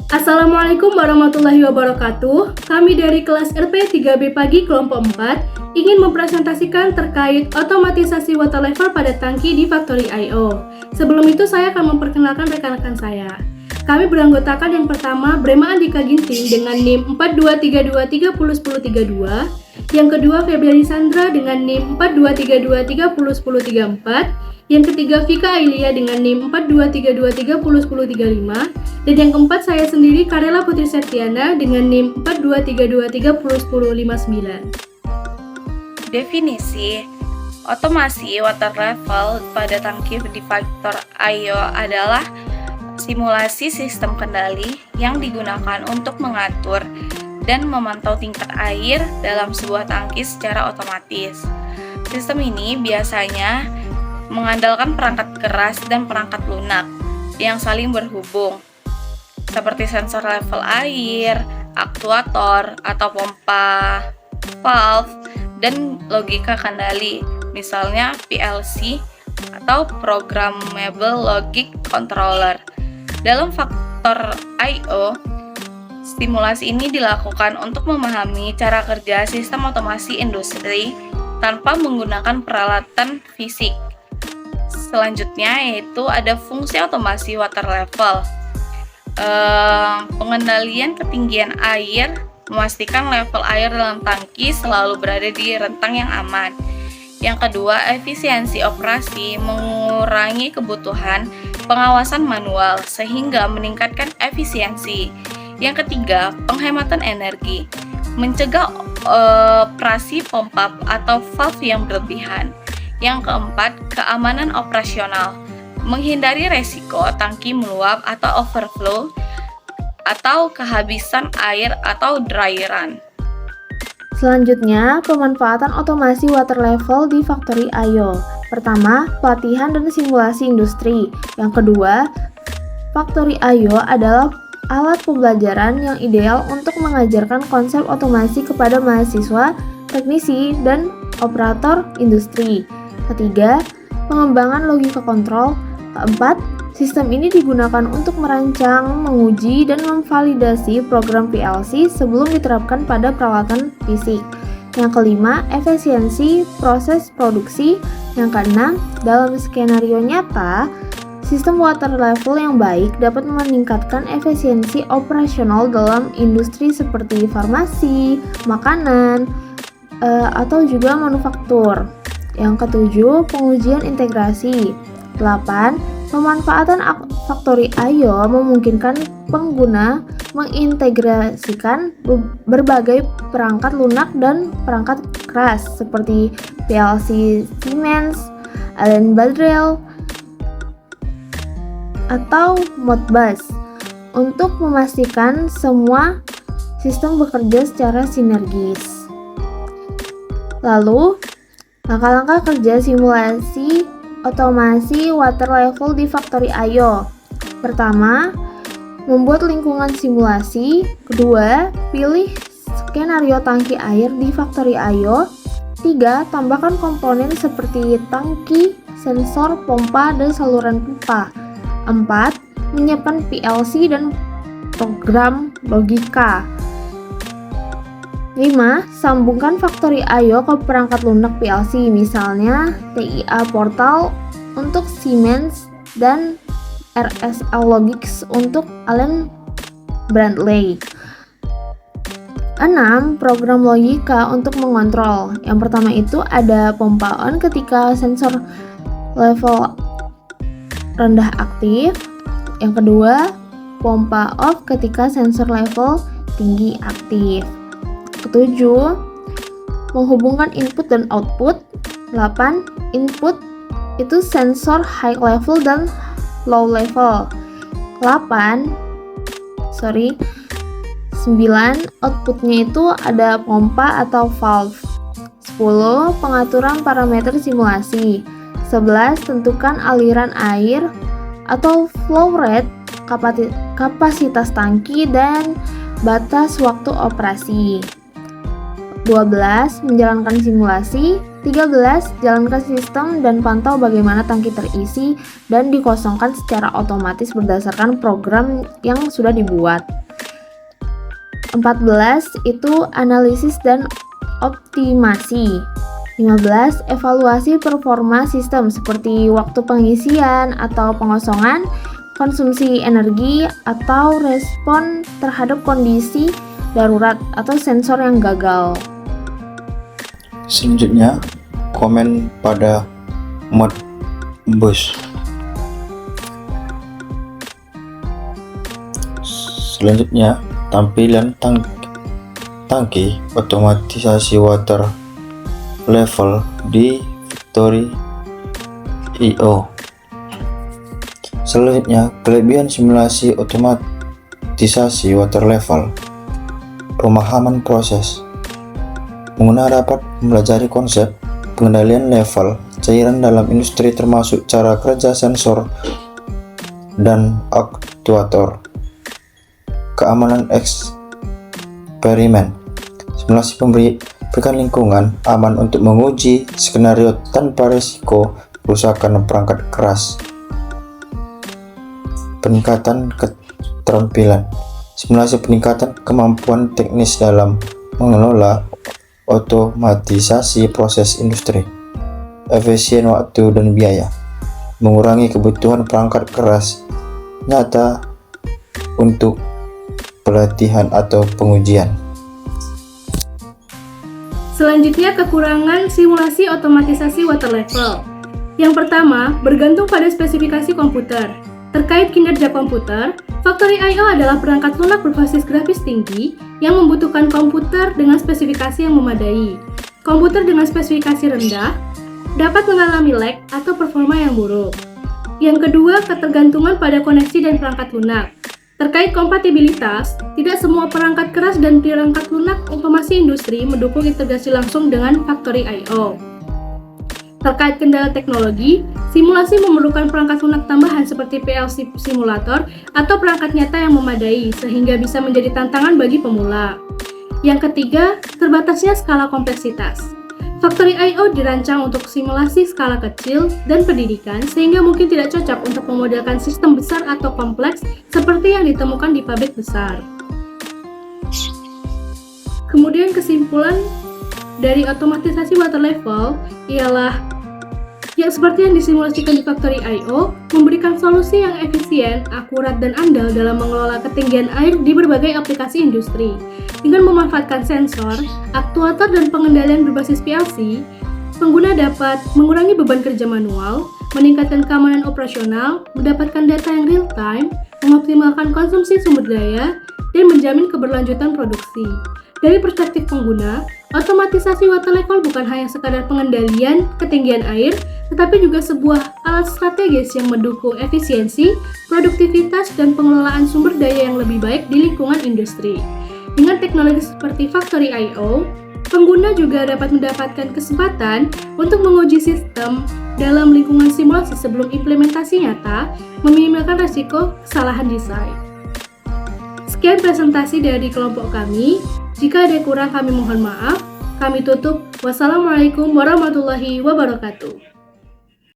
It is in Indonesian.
Assalamualaikum warahmatullahi wabarakatuh. Kami dari kelas RP 3B Pagi kelompok 4 ingin mempresentasikan terkait otomatisasi water level pada tangki di Factory IO. Sebelum itu saya akan memperkenalkan rekan-rekan saya. Kami beranggotakan yang pertama Brema Andika Ginting dengan NIM 4232301032, yang kedua Febriani Sandra dengan NIM 4232301034, yang ketiga Vika Ailia dengan NIM 4232301035, dan yang keempat saya sendiri Karela Putri Septiana dengan NIM 4232301059. Definisi otomasi water level pada tangki di faktor IO adalah simulasi sistem kendali yang digunakan untuk mengatur dan memantau tingkat air dalam sebuah tangki secara otomatis. Sistem ini biasanya mengandalkan perangkat keras dan perangkat lunak yang saling berhubung, seperti sensor level air, aktuator atau pompa, valve, dan logika kendali, misalnya PLC atau Programmable Logic Controller. Dalam faktor I/O, stimulasi ini dilakukan untuk memahami cara kerja sistem otomasi industri tanpa menggunakan peralatan fisik. Selanjutnya yaitu ada fungsi otomasi water level. Pengendalian ketinggian air, memastikan level air dalam tangki selalu berada di rentang yang aman. Yang kedua, efisiensi operasi, mengurangi kebutuhan pengawasan manual sehingga meningkatkan efisiensi. Yang ketiga, penghematan energi, mencegah operasi pompa atau valve yang berlebihan. Yang keempat, keamanan operasional, menghindari resiko tangki meluap atau overflow atau kehabisan air atau dry run. Selanjutnya, pemanfaatan otomasi water level di Factory IO. Pertama, pelatihan dan simulasi industri. Yang kedua, Factory IO adalah alat pembelajaran yang ideal untuk mengajarkan konsep otomasi kepada mahasiswa, teknisi, dan operator industri. Ketiga, pengembangan logika kontrol. Keempat, sistem ini digunakan untuk merancang, menguji, dan memvalidasi program PLC sebelum diterapkan pada peralatan fisik. Yang kelima, efisiensi proses produksi. Yang keenam, dalam skenario nyata, sistem water level yang baik dapat meningkatkan efisiensi operasional dalam industri seperti farmasi, makanan, atau juga manufaktur. Yang ketujuh, pengujian integrasi. 8. Pemanfaatan Factory IO memungkinkan pengguna mengintegrasikan berbagai perangkat lunak dan perangkat keras seperti PLC Siemens, Allen Bradley, atau Modbus untuk memastikan semua sistem bekerja secara sinergis. Lalu, langkah-langkah kerja simulasi otomasi water level di Factory IO. Pertama, membuat lingkungan simulasi. Kedua, pilih skenario tangki air di Factory IO. 3. Tambahkan komponen seperti tangki, sensor, pompa, dan saluran pipa. 4. Menyiapkan PLC dan program logika. 5. Sambungkan Factory IO ke perangkat lunak PLC, misalnya TIA Portal untuk Siemens dan RSL Logix untuk Allen Bradley. 6. Program logika untuk mengontrol. Yang pertama itu ada pompa on ketika sensor level rendah aktif. Yang kedua, pompa off ketika sensor level tinggi aktif. Ketujuh, menghubungkan input dan output. 8. Input itu sensor high level dan low level. 9. Outputnya itu ada pompa atau valve. 10. Pengaturan parameter simulasi. 11. Tentukan aliran air atau flow rate, kapasitas tangki, dan batas waktu operasi. 12. Menjalankan simulasi. 13. Jalankan sistem dan pantau bagaimana tangki terisi dan dikosongkan secara otomatis berdasarkan program yang sudah dibuat. 14. Itu analisis dan optimasi. 15. Evaluasi performa sistem seperti waktu pengisian atau pengosongan, konsumsi energi, atau respon terhadap kondisi darurat atau sensor yang gagal. Selanjutnya, komen pada Modbus. Selanjutnya, tampilan tangki otomatisasi water level di Factory.io. Selanjutnya, kelebihan simulasi otomatisasi water level. Pemahaman proses. Pengguna dapat mempelajari konsep pengendalian level cairan dalam industri termasuk cara kerja sensor dan aktuator. Keamanan eksperimen. Simulasi memberikan lingkungan aman untuk menguji skenario tanpa risiko kerusakan perangkat keras. Peningkatan keterampilan. Simulasi peningkatan kemampuan teknis dalam mengelola otomatisasi proses industri, efisien waktu dan biaya, mengurangi kebutuhan perangkat keras nyata untuk pelatihan atau pengujian. Selanjutnya, kekurangan simulasi otomatisasi water level. Yang pertama, bergantung pada spesifikasi komputer. Terkait kinerja komputer, Factory.io adalah perangkat lunak berbasis grafis tinggi yang membutuhkan komputer dengan spesifikasi yang memadai. Komputer dengan spesifikasi rendah dapat mengalami lag atau performa yang buruk. Yang kedua, ketergantungan pada koneksi dan perangkat lunak. Terkait kompatibilitas, tidak semua perangkat keras dan perangkat lunak otomasi industri mendukung integrasi langsung dengan Factory.io. Terkait kendala teknologi, simulasi memerlukan perangkat lunak tambahan seperti PLC simulator atau perangkat nyata yang memadai sehingga bisa menjadi tantangan bagi pemula. Yang ketiga, terbatasnya skala kompleksitas. Factory.io dirancang untuk simulasi skala kecil dan pendidikan sehingga mungkin tidak cocok untuk memodelkan sistem besar atau kompleks seperti yang ditemukan di pabrik besar. Kemudian kesimpulan dari otomatisasi water level ialah yang seperti yang disimulasikan di Factory.io memberikan solusi yang efisien, akurat, dan andal dalam mengelola ketinggian air di berbagai aplikasi industri. Dengan memanfaatkan sensor, aktuator, dan pengendalian berbasis PLC, pengguna dapat mengurangi beban kerja manual, meningkatkan keamanan operasional, mendapatkan data yang real-time, mengoptimalkan konsumsi sumber daya, dan menjamin keberlanjutan produksi. Dari perspektif pengguna, otomatisasi water level bukan hanya sekadar pengendalian ketinggian air, tetapi juga sebuah alat strategis yang mendukung efisiensi, produktivitas, dan pengelolaan sumber daya yang lebih baik di lingkungan industri. Dengan teknologi seperti Factory.io, pengguna juga dapat mendapatkan kesempatan untuk menguji sistem dalam lingkungan simulasi sebelum implementasi nyata, meminimalkan risiko kesalahan desain. Sekian presentasi dari kelompok kami. Jika ada kurang kami mohon maaf. Kami tutup. Wassalamualaikum warahmatullahi wabarakatuh.